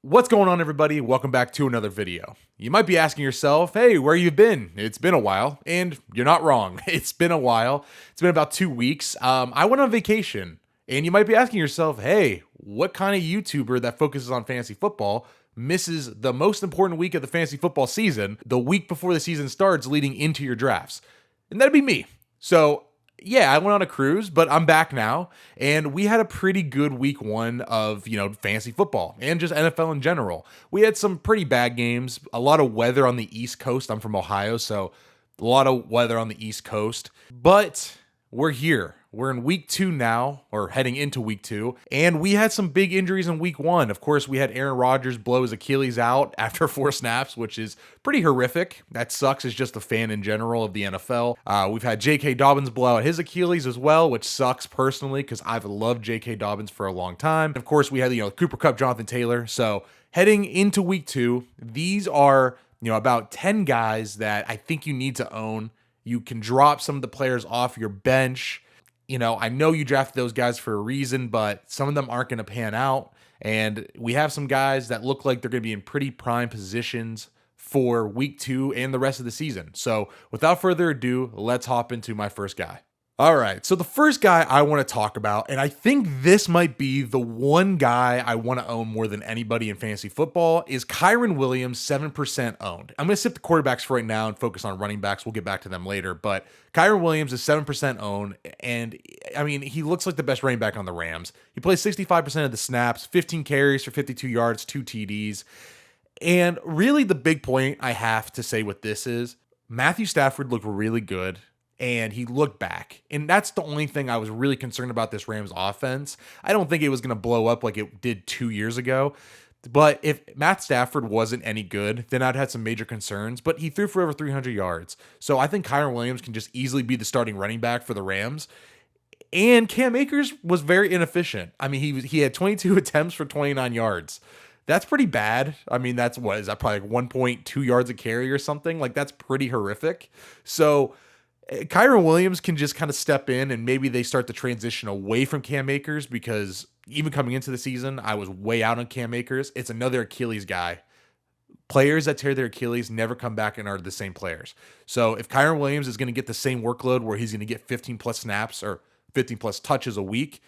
What's going on, everybody? Welcome back to another video. You might be asking yourself, hey, where you been? It's been a while, and you're not wrong. It's been a while. It's been about 2 weeks. I went on vacation, and you might be asking yourself, hey, what kind of YouTuber that focuses on fantasy football misses the most important week of the fantasy football season, the week before the season starts leading into your drafts? And that'd be me. So yeah, I went on a cruise, but I'm back now, and we had a pretty good week one of, fantasy football and just NFL in general. We had some pretty bad games, a lot of weather on the East Coast. I'm from Ohio, so a lot of weather on the East Coast, but we're here. We're in week 2 now, or heading into week 2, and we had some big injuries in week 1. Of course, we had Aaron Rodgers blow his Achilles out after 4 snaps, which is pretty horrific. That sucks as just a fan in general of the NFL. We've had J.K. Dobbins blow out his Achilles as well, which sucks personally because I've loved J.K. Dobbins for a long time. Of course, we had Cooper Kupp, Jonathan Taylor. So heading into week 2, these are about 10 guys that I think you need to own. You can drop some of the players off your bench. I know you drafted those guys for a reason, but some of them aren't going to pan out. And we have some guys that look like they're going to be in pretty prime positions for week 2 and the rest of the season. So without further ado, let's hop into my first guy. All right, so the first guy I want to talk about, and I think this might be the one guy I want to own more than anybody in fantasy football, is Kyron Williams, 7% owned. I'm going to skip the quarterbacks for right now and focus on running backs. We'll get back to them later, but Kyron Williams is 7% owned, and he looks like the best running back on the Rams. He plays 65% of the snaps, 15 carries for 52 yards, 2 TDs, and really the big point I have to say with this is Matthew Stafford looked really good. And he looked back. And that's the only thing I was really concerned about this Rams offense. I don't think it was going to blow up like it did 2 years ago. But if Matt Stafford wasn't any good, then I'd had some major concerns. But he threw for over 300 yards. So I think Kyron Williams can just easily be the starting running back for the Rams. And Cam Akers was very inefficient. He had 22 attempts for 29 yards. That's pretty bad. That's is that probably like 1.2 yards a carry or something? Like, that's pretty horrific. So Kyron Williams can just kind of step in, and maybe they start to transition away from Cam Akers, because even coming into the season, I was way out on Cam Akers. It's another Achilles guy. Players that tear their Achilles never come back and are the same players. So if Kyron Williams is going to get the same workload where he's going to get 15 plus snaps or 15 plus touches a week,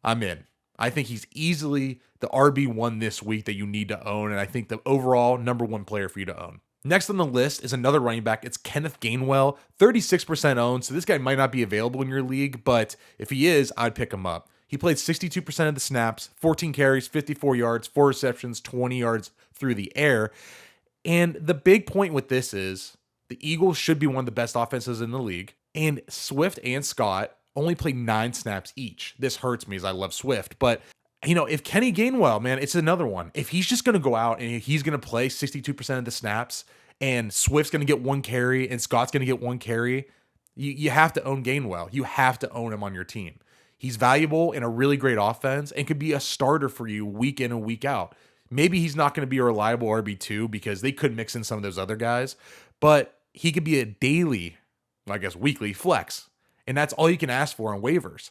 I'm in. I think he's easily the RB1 this week that you need to own, and I think the overall number 1 player for you to own. Next on the list is another running back. It's Kenneth Gainwell, 36% owned. So this guy might not be available in your league, but if he is, I'd pick him up. He played 62% of the snaps, 14 carries, 54 yards, 4 receptions, 20 yards through the air. And the big point with this is the Eagles should be one of the best offenses in the league. And Swift and Scott only played 9 snaps each. This hurts me as I love Swift, but if Kenny Gainwell, man, it's another one. If he's just going to go out and he's going to play 62% of the snaps, and Swift's going to get 1 carry and Scott's going to get 1 carry, you have to own Gainwell. You have to own him on your team. He's valuable in a really great offense and could be a starter for you week in and week out. Maybe he's not going to be a reliable RB2 because they could mix in some of those other guys, but he could be a daily, weekly flex. And that's all you can ask for on waivers.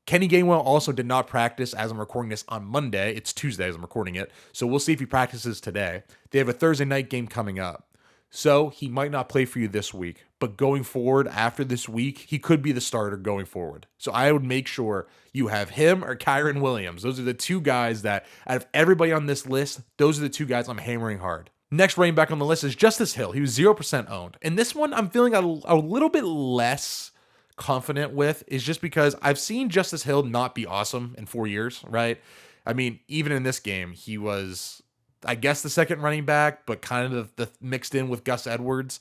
Kenny Gainwell also did not practice as I'm recording this on Monday. It's Tuesday as I'm recording it. So we'll see if he practices today. They have a Thursday night game coming up. So he might not play for you this week. But going forward after this week, he could be the starter going forward. So I would make sure you have him or Kyron Williams. Those are the 2 guys that, out of everybody on this list, those are the 2 guys I'm hammering hard. Next running back on the list is Justice Hill. He was 0% owned. And this one I'm feeling a little bit less confident with, is just because I've seen Justice Hill not be awesome in 4 years, right? Even in this game, he was, the second running back, but kind of the mixed in with Gus Edwards.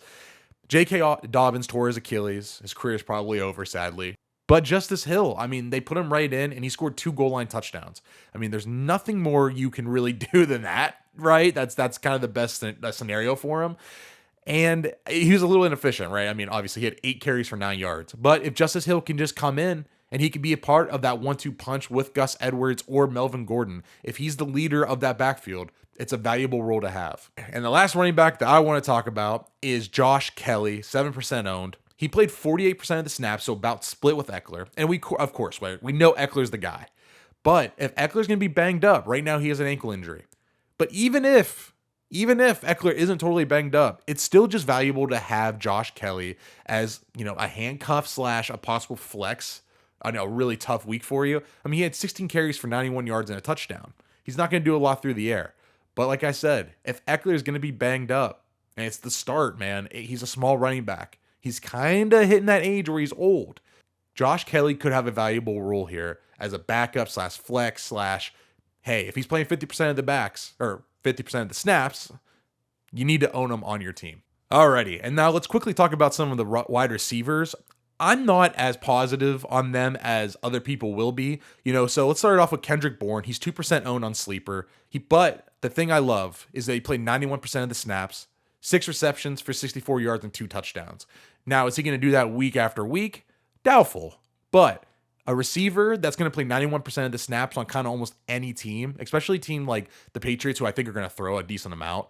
J.K. Dobbins tore his Achilles. His career is probably over, sadly. But Justice Hill, they put him right in, and he scored 2 goal line touchdowns. There's nothing more you can really do than that, right? That's kind of the best scenario for him. And he was a little inefficient, right? Obviously he had 8 carries for 9 yards. But if Justice Hill can just come in and he could be a part of that 1-2 punch with Gus Edwards or Melvin Gordon, if he's the leader of that backfield, it's a valuable role to have. And the last running back that I want to talk about is Josh Kelly, 7% owned. He played 48% of the snaps, so about split with Eckler. And we know Eckler's the guy. But if Eckler's going to be banged up, right now he has an ankle injury. But even if Eckler isn't totally banged up, it's still just valuable to have Josh Kelly as, a handcuff slash a possible flex on a really tough week for you. I mean, he had 16 carries for 91 yards and a touchdown. He's not going to do a lot through the air. But like I said, if Eckler is going to be banged up, and it's the start, man, he's a small running back. He's kind of hitting that age where he's old. Josh Kelly could have a valuable role here as a backup slash flex slash, hey, if he's playing 50% of the backs or 50% of the snaps, you need to own him on your team. Alrighty, and now let's quickly talk about some of the wide receivers. I'm not as positive on them as other people will be, so let's start off with Kendrick Bourne. He's 2% owned on Sleeper. But the thing I love is that he played 91% of the snaps, 6 receptions for 64 yards and 2 touchdowns. Now, is he going to do that week after week? Doubtful. But a receiver that's going to play 91% of the snaps on kind of almost any team, especially a team like the Patriots, who I think are going to throw a decent amount,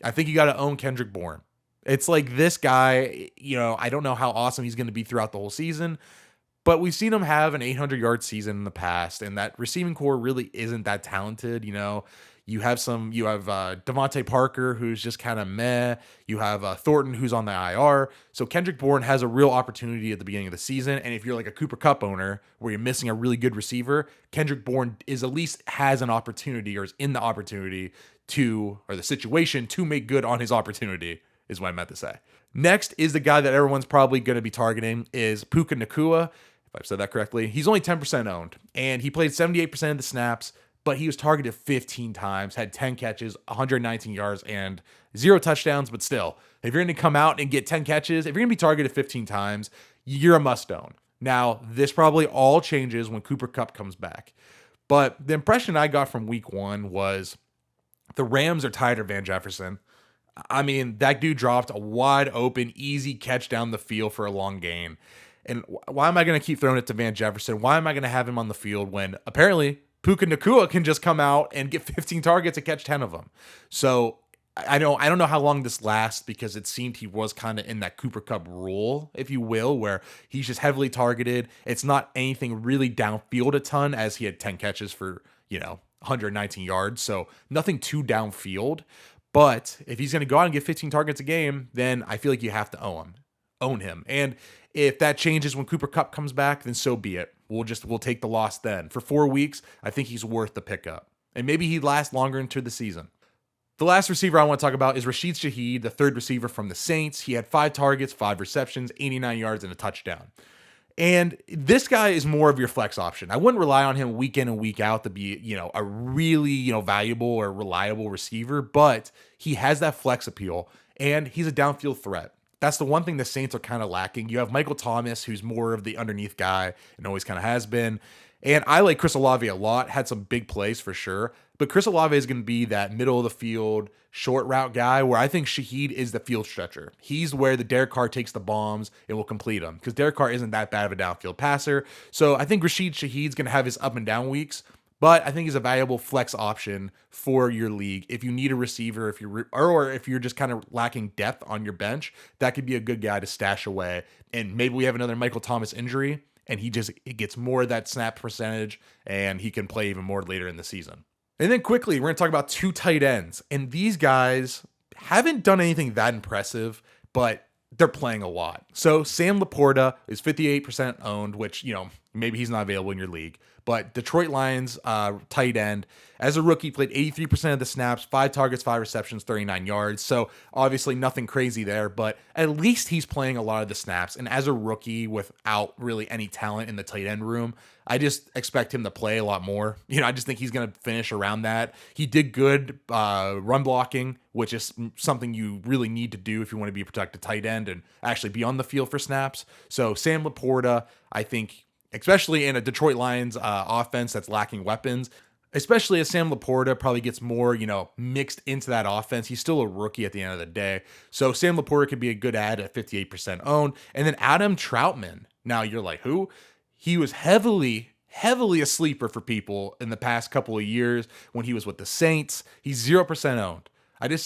I think you got to own Kendrick Bourne. It's like this guy, I don't know how awesome he's going to be throughout the whole season, but we've seen him have an 800-yard season in the past, and that receiving core really isn't that talented. You have Devontae Parker, who's just kind of meh. You have Thornton, who's on the IR. So Kendrick Bourne has a real opportunity at the beginning of the season. And if you're like a Cooper Kupp owner where you're missing a really good receiver, Kendrick Bourne is at least has an opportunity or is in the opportunity or the situation to make good on his opportunity, is what I meant to say. Next is the guy that everyone's probably going to be targeting is Puka Nacua. If I've said that correctly, he's only 10% owned, and he played 78% of the snaps, but he was targeted 15 times, had 10 catches, 119 yards, and 0 touchdowns. But still, if you're going to come out and get 10 catches, if you're going to be targeted 15 times, you're a must-own. Now, this probably all changes when Cooper Kupp comes back. But the impression I got from week 1 was the Rams are tired of Van Jefferson. I mean, that dude dropped a wide open, easy catch down the field for a long gain. And why am I going to keep throwing it to Van Jefferson? Why am I going to have him on the field when apparently Puka Nacua can just come out and get 15 targets and catch 10 of them? So I don't know how long this lasts, because it seemed he was kind of in that Cooper Kupp role, if you will, where he's just heavily targeted. It's not anything really downfield a ton, as he had 10 catches for, 119 yards. So nothing too downfield. But if he's going to go out and get 15 targets a game, then I feel like you have to own him. And if that changes when Cooper Kupp comes back, then so be it. We'll take the loss then. For 4 weeks, I think he's worth the pickup. And maybe he'd last longer into the season. The last receiver I want to talk about is Rasheed Shaheed, the third receiver from the Saints. He had 5 targets, 5 receptions, 89 yards, and a touchdown. And this guy is more of your flex option. I wouldn't rely on him week in and week out to be, a really, valuable or reliable receiver, but he has that flex appeal, and he's a downfield threat. That's the one thing the Saints are kind of lacking. You have Michael Thomas, who's more of the underneath guy and always kind of has been. And I like Chris Olave a lot, had some big plays for sure. But Chris Olave is going to be that middle of the field, short route guy, where I think Shaheed is the field stretcher. He's where the Derek Carr takes the bombs and will complete them, because Derek Carr isn't that bad of a downfield passer. So I think Rasheed Shaheed's going to have his up and down weeks, but I think he's a valuable flex option for your league. If you need a receiver, or if you're just kind of lacking depth on your bench, that could be a good guy to stash away. And maybe we have another Michael Thomas injury, and he gets more of that snap percentage, and he can play even more later in the season. And then quickly, we're going to talk about 2 tight ends. And these guys haven't done anything that impressive, but they're playing a lot. So Sam LaPorta is 58% owned, which, maybe he's not available in your league. But Detroit Lions tight end, as a rookie, played 83% of the snaps, 5 targets, 5 receptions, 39 yards. So obviously nothing crazy there, but at least he's playing a lot of the snaps. And as a rookie without really any talent in the tight end room, I just expect him to play a lot more. I just think he's going to finish around that. He did good run blocking, which is something you really need to do if you want to be a protected tight end and actually be on the field for snaps. So Sam LaPorta, I think, especially in a Detroit Lions offense that's lacking weapons, especially as Sam LaPorta probably gets more, mixed into that offense. He's still a rookie at the end of the day. So Sam LaPorta could be a good add at 58% owned. And then Adam Troutman. Now you're like, who? He was heavily a sleeper for people in the past couple of years when he was with the Saints. He's 0% owned. I just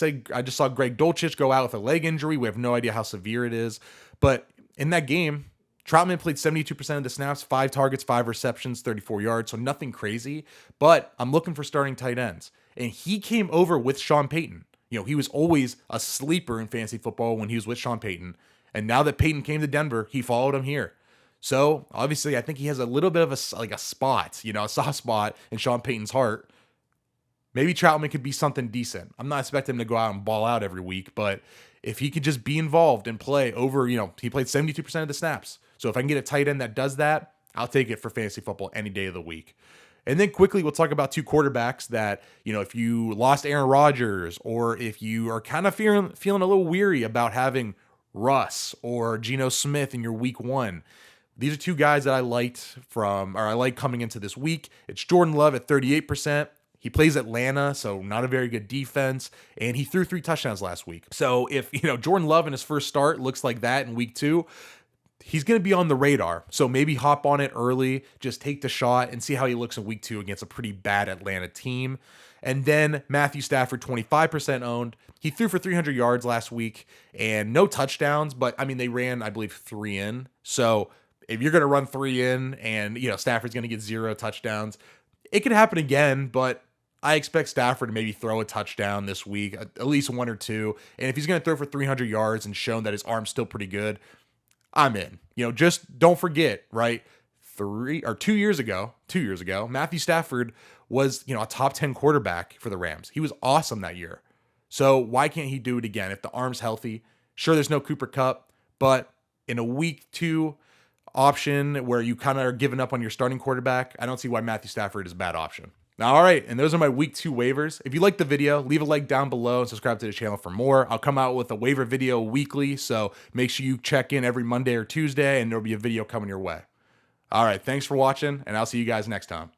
saw Greg Dulcich go out with a leg injury. We have no idea how severe it is. But in that game, Troutman played 72% of the snaps, 5 targets, 5 receptions, 34 yards. So nothing crazy, but I'm looking for starting tight ends. And he came over with Sean Payton. He was always a sleeper in fantasy football when he was with Sean Payton. And now that Payton came to Denver, he followed him here. So obviously, I think he has a little bit of a spot, a soft spot in Sean Payton's heart. Maybe Troutman could be something decent. I'm not expecting him to go out and ball out every week, but if he could just be involved and play over, he played 72% of the snaps. So if I can get a tight end that does that, I'll take it for fantasy football any day of the week. And then quickly, we'll talk about two quarterbacks that, if you lost Aaron Rodgers, or if you are kind of feeling a little weary about having Russ or Geno Smith in your week one. These are two guys that I like coming into this week. It's Jordan Love at 38%. He plays Atlanta, so not a very good defense, and he threw 3 touchdowns last week. So if, Jordan Love in his first start looks like that in week 2, he's going to be on the radar. So maybe hop on it early, just take the shot and see how he looks in week 2 against a pretty bad Atlanta team. And then Matthew Stafford, 25% owned. He threw for 300 yards last week and no touchdowns, but they ran, I believe, 3 in. So if you're going to run 3 in and, Stafford's going to get 0 touchdowns, it could happen again, but I expect Stafford to maybe throw a touchdown this week, at least 1 or 2. And if he's going to throw for 300 yards and shown that his arm's still pretty good, I'm in. Just don't forget, right? 2 years ago, Matthew Stafford was, a top 10 quarterback for the Rams. He was awesome that year. So why can't he do it again if the arm's healthy? Sure, there's no Cooper Kupp, but in a week 2 option where you kind of are giving up on your starting quarterback, I don't see why Matthew Stafford is a bad option. Now, all right, and those are my week 2 waivers. If you liked the video, leave a like down below and subscribe to the channel for more. I'll come out with a waiver video weekly, so make sure you check in every Monday or Tuesday, and there'll be a video coming your way. All right, thanks for watching, and I'll see you guys next time.